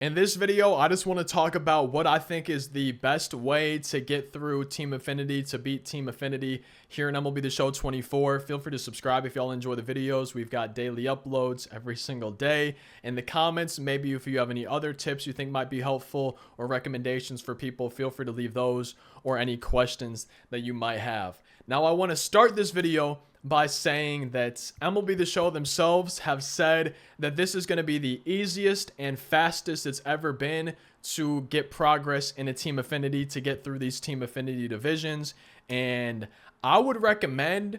In this video, I just want to talk about what I think is the best way to get through Team Affinity, to beat Team Affinity here in MLB The Show 24. Feel free to subscribe if y'all enjoy the videos. We've got daily uploads every single day. In the comments, maybe if you have any other tips you think might be helpful or recommendations for people, feel free to leave those or any questions that you might have. Now, I want to start this video by saying that MLB The Show themselves have said that this is going to be the easiest and fastest it's ever been to get progress in a Team Affinity, to get through these Team Affinity divisions. And I would recommend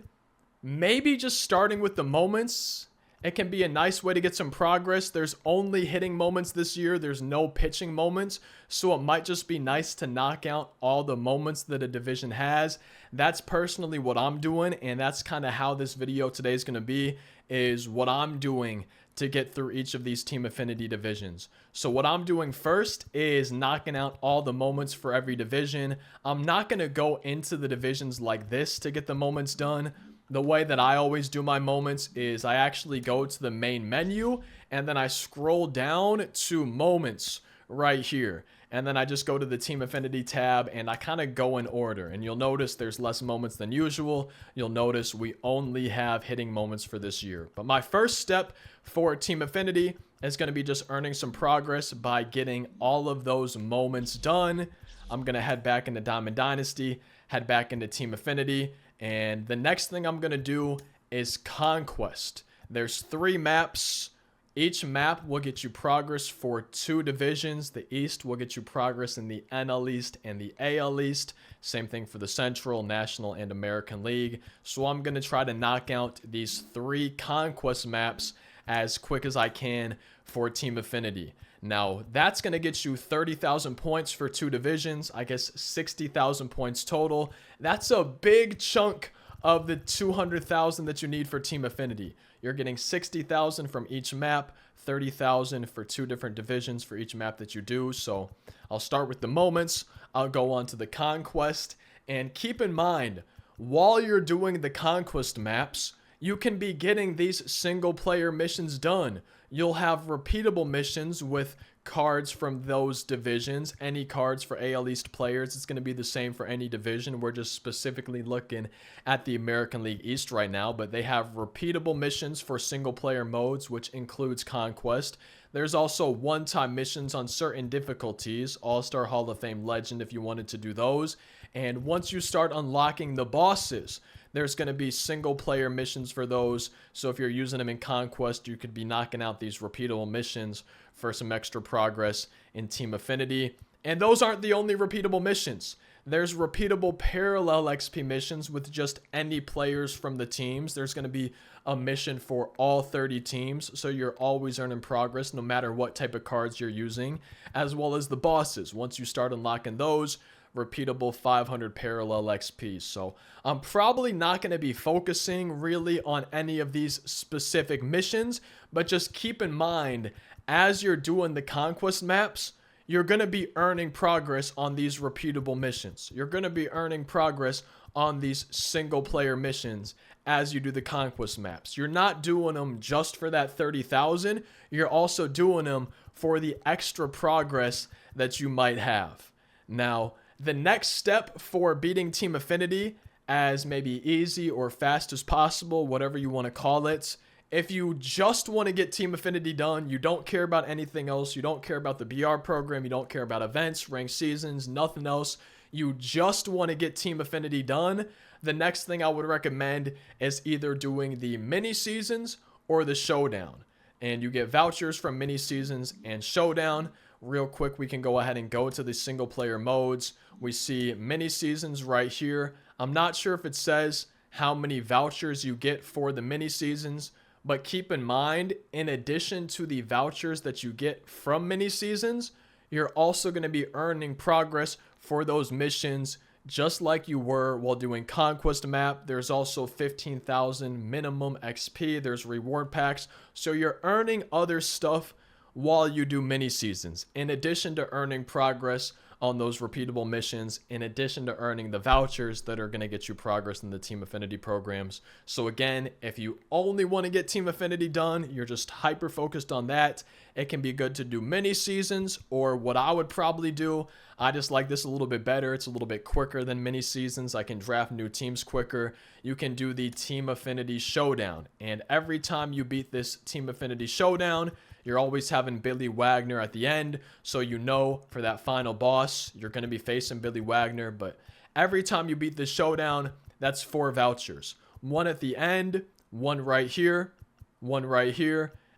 maybe just starting with the moments. It can be a nice way to get some progress. There's only hitting moments this year. There's no pitching moments. So it might just be nice to knock out all the moments that a division has. That's personally what I'm doing. And that's kind of how this video today is going to be, is what I'm doing to get through each of these Team Affinity divisions. So what I'm doing first is knocking out all the moments for every division. I'm not going to go into the divisions like this to get the moments done. The way that I always do my moments is I actually go to the main menu and then I scroll down to moments right here. And then I just go to the Team Affinity tab and I kind of go in order. And you'll notice there's less moments than usual. You'll notice we only have hitting moments for this year. But my first step for Team Affinity is going to be just earning some progress by getting all of those moments done. I'm going to head back into Diamond Dynasty, head back into Team Affinity. And the next thing I'm going to do is Conquest. There's 3 maps. Each map will get you progress for 2 divisions. The East will get you progress in the NL East and the AL East. Same thing for the Central, National, and American League. So I'm going to try to knock out these 3 Conquest maps as quick as I can for Team Affinity. Now, that's going to get you 30,000 points for 2 divisions. I guess 60,000 points total. That's a big chunk of the 200,000 that you need for Team Affinity. You're getting 60,000 from each map, 30,000 for 2 different divisions for each map that you do. So I'll start with the moments. I'll go on to the Conquest. And keep in mind, while you're doing the Conquest maps, you can be getting these single player missions done. You'll have repeatable missions with cards from those divisions. Any cards for AL East players, it's going to be the same for any division. We're just specifically looking at the American League East right now, but they have repeatable missions for single player modes, which includes Conquest. There's also one-time missions on certain difficulties, All-Star Hall of Fame Legend if you wanted to do those. And once you start unlocking the bosses, there's going to be single player missions for those. So if you're using them in Conquest, you could be knocking out these repeatable missions for some extra progress in Team Affinity. And those aren't the only repeatable missions. There's repeatable parallel XP missions with just any players from the teams. There's going to be a mission for all 30 teams, so you're always earning progress no matter what type of cards you're using, as well as the bosses. Once you start unlocking those, repeatable 500 parallel XP. So I'm probably not going to be focusing really on any of these specific missions, but just keep in mind, as you're doing the Conquest maps, you're going to be earning progress on these repeatable missions. You're going to be earning progress on these single player missions as you do the Conquest maps. You're not doing them just for that 30,000. You're also doing them for the extra progress that you might have. Now, the next step for beating Team Affinity, as maybe easy or fast as possible, whatever you want to call it, if you just want to get Team Affinity done, you don't care about anything else, you don't care about the BR program, you don't care about events, ranked seasons, nothing else, you just want to get Team Affinity done, the next thing I would recommend is either doing the mini seasons or the showdown. And you get vouchers from mini seasons and showdown. Real quick, we can go ahead and go to the single player modes. We see mini seasons right here. I'm not sure if it says how many vouchers you get for the mini seasons, but keep in mind, in addition to the vouchers that you get from mini seasons, you're also going to be earning progress for those missions just like you were while doing Conquest map. There's also 15,000 minimum XP. There's reward packs. So you're earning other stuff while you do mini seasons, in addition to earning progress on those repeatable missions, in addition to earning the vouchers that are going to get you progress in the Team Affinity programs. So again, if you only want to get Team Affinity done, you're just hyper focused on that, it can be good to do mini seasons, or what I would probably do, I just like this a little bit better. It's a little bit quicker than mini seasons. I can draft new teams quicker. You can do the Team Affinity Showdown, and every time you beat this Team Affinity Showdown, you're always having Billy Wagner at the end, so you know for that final boss, you're going to be facing Billy Wagner. But every time you beat the showdown, that's 4 vouchers. One at the end, one right here,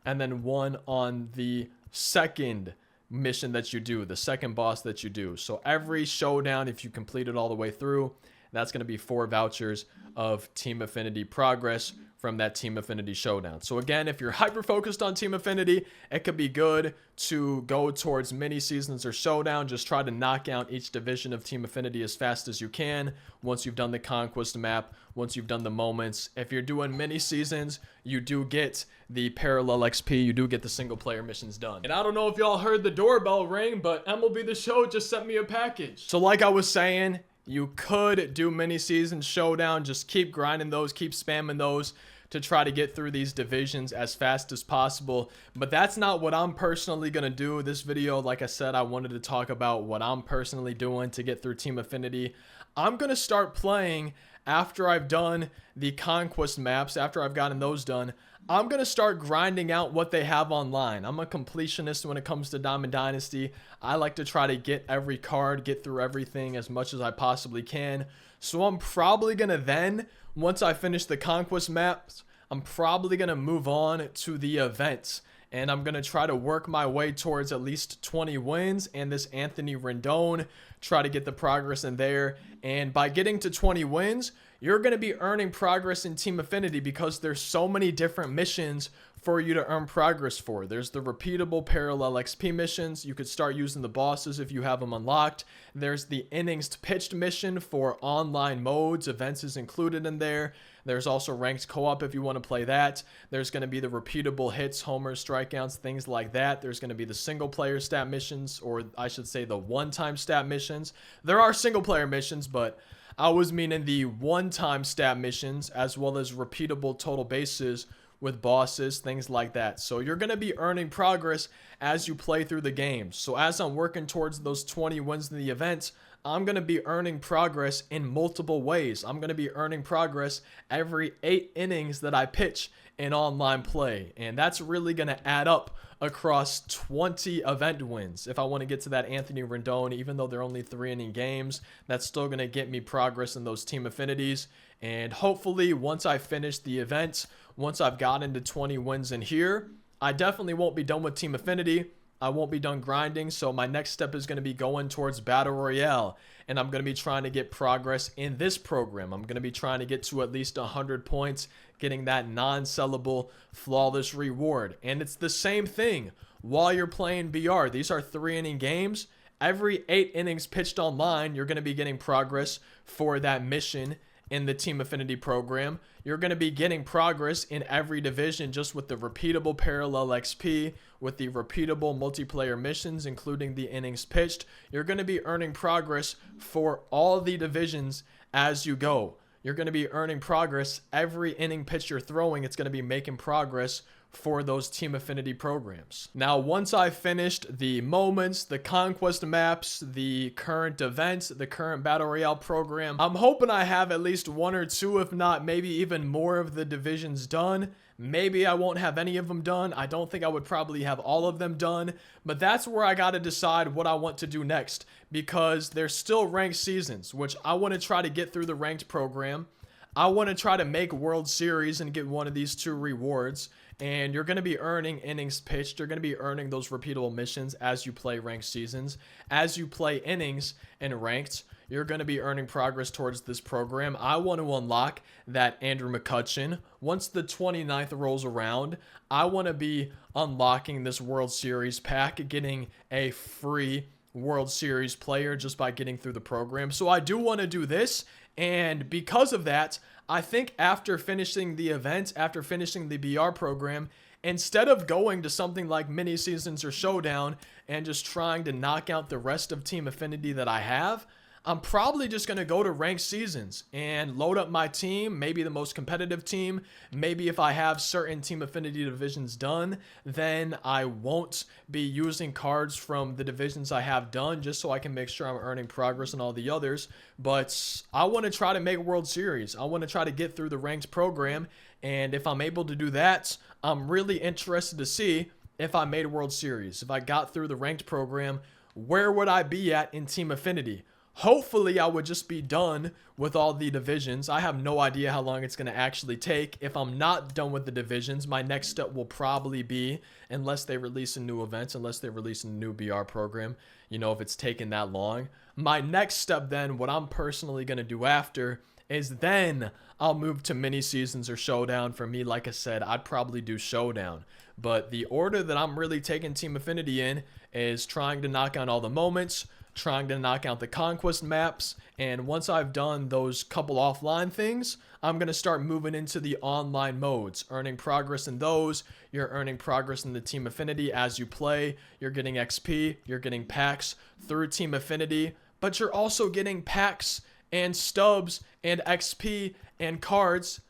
and then one on the second mission that you do, the second boss that you do. So every showdown, if you complete it all the way through, that's going to be 4 vouchers of Team Affinity progress from that Team Affinity Showdown. So again, if you're hyper focused on Team Affinity, it could be good to go towards mini seasons or showdown. Just try to knock out each division of Team Affinity as fast as you can. Once you've done the conquest map, once you've done the moments, if you're doing mini seasons, you do get the parallel XP, you do get the single player missions done. And I don't know if y'all heard the doorbell ring, but MLB The Show just sent me a package. So like I was saying, you could do mini season showdown, just keep grinding those, keep spamming those to try to get through these divisions as fast as possible. But that's not what I'm personally going to do. This video, like I said, I wanted to talk about what I'm personally doing to get through Team Affinity. I'm going to start playing after I've done the conquest maps, after I've gotten those done. I'm going to start grinding out what they have online. I'm a completionist when it comes to Diamond Dynasty. I like to try to get every card, get through everything as much as I possibly can. So I'm probably going to then, once I finish the conquest maps, I'm probably going to move on to the events. And I'm going to try to work my way towards at least 20 wins and this Anthony Rendon, try to get the progress in there. And by getting to 20 wins, you're going to be earning progress in Team Affinity because there's so many different missions for you to earn progress for. There's the repeatable parallel XP missions. You could start using the bosses if you have them unlocked. There's the innings pitched mission for online modes. Events is included in there. There's also ranked co-op if you want to play that. There's going to be the repeatable hits, homers, strikeouts, things like that. There's going to be the single player stat missions, or I should say the one-time stat missions. There are single player missions, but I was meaning the one-time stat missions as well as repeatable total bases with bosses, things like that. So you're going to be earning progress as you play through the games. So as I'm working towards those 20 wins in the event, I'm going to be earning progress in multiple ways. I'm going to be earning progress every 8 innings that I pitch in online play. And that's really going to add up across 20 event wins. If I want to get to that Anthony Rendon, even though they're only 3-inning games, that's still going to get me progress in those Team Affinities. And hopefully once I finish the event, once I've gotten to 20 wins in here, I definitely won't be done with Team Affinity. I won't be done grinding, so my next step is going to be going towards Battle Royale, and I'm going to be trying to get progress in this program. I'm going to be trying to get to at least 100 points, getting that non-sellable flawless reward. And it's the same thing while you're playing BR. These are 3-inning games. Every 8 innings pitched online, you're going to be getting progress for that mission in the Team Affinity program. You're going to be getting progress in every division just with the repeatable parallel XP, with the repeatable multiplayer missions, including the innings pitched. You're going to be earning progress for all the divisions as you go. You're going to be earning progress every inning pitch you're throwing. It's going to be making progress for those Team Affinity programs. Now, once I've finished the moments, the conquest maps, the current events, the current Battle Royale program, I'm hoping I have at least 1 or 2, if not maybe even more of the divisions done. Maybe I won't have any of them done. I don't think I would probably have all of them done, but that's where I got to decide what I want to do next, because there's still ranked seasons, which I want to try to get through the ranked program. I want to try to make World Series and get one of these 2 rewards. And you're going to be earning innings pitched. You're going to be earning those repeatable missions as you play ranked seasons. As you play innings in ranked, you're going to be earning progress towards this program. I want to unlock that Andrew McCutchen. Once the 29th rolls around, I want to be unlocking this World Series pack, getting a free World Series player just by getting through the program. So I do want to do this. And because of that, I think after finishing the event, after finishing the BR program, instead of going to something like mini seasons or showdown and just trying to knock out the rest of Team Affinity that I have, I'm probably just going to go to ranked seasons and load up my team, maybe the most competitive team. Maybe if I have certain Team Affinity divisions done, then I won't be using cards from the divisions I have done just so I can make sure I'm earning progress in all the others. But I want to try to make World Series. I want to try to get through the ranked program. And if I'm able to do that, I'm really interested to see if I made World Series. If I got through the ranked program, where would I be at in Team Affinity? Hopefully, I would just be done with all the divisions. I have no idea how long it's going to actually take. If I'm not done with the divisions, my next step will probably be, unless they release a new event, unless they release a new BR program, you know, if it's taken that long. My next step then, what I'm personally going to do after, is then I'll move to mini seasons or showdown. For me, like I said, I'd probably do showdown. But the order that I'm really taking Team Affinity in is trying to knock out all the moments, trying to knock out the conquest maps, and once I've done those couple offline things, I'm going to start moving into the online modes, earning progress in those. You're earning progress in the Team Affinity as you play. You're getting XP, you're getting packs through Team Affinity, but you're also getting packs and stubs and XP and cards.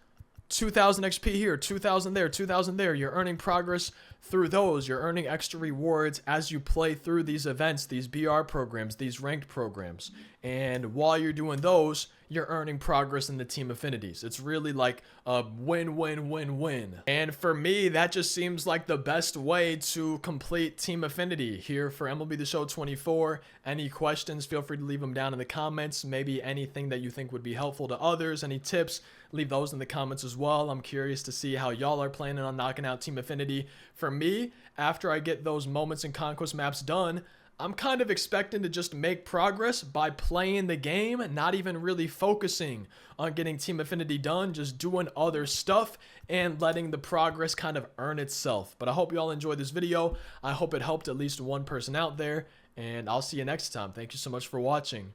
2,000 XP here, 2,000 there, 2,000 there. You're earning progress through those. You're earning extra rewards as you play through these events, these BR programs, these ranked programs. And while you're doing those, you're earning progress in the Team Affinities. It's really like a win-win-win-win. And for me, that just seems like the best way to complete Team Affinity here for MLB The Show 24. Any questions, feel free to leave them down in the comments. Maybe anything that you think would be helpful to others, any tips, leave those in the comments as well. I'm curious to see how y'all are planning on knocking out Team Affinity. For me, after I get those moments and conquest maps done, I'm kind of expecting to just make progress by playing the game, not even really focusing on getting Team Affinity done, just doing other stuff and letting the progress kind of earn itself. But I hope you all enjoyed this video. I hope it helped at least one person out there, and I'll see you next time. Thank you so much for watching.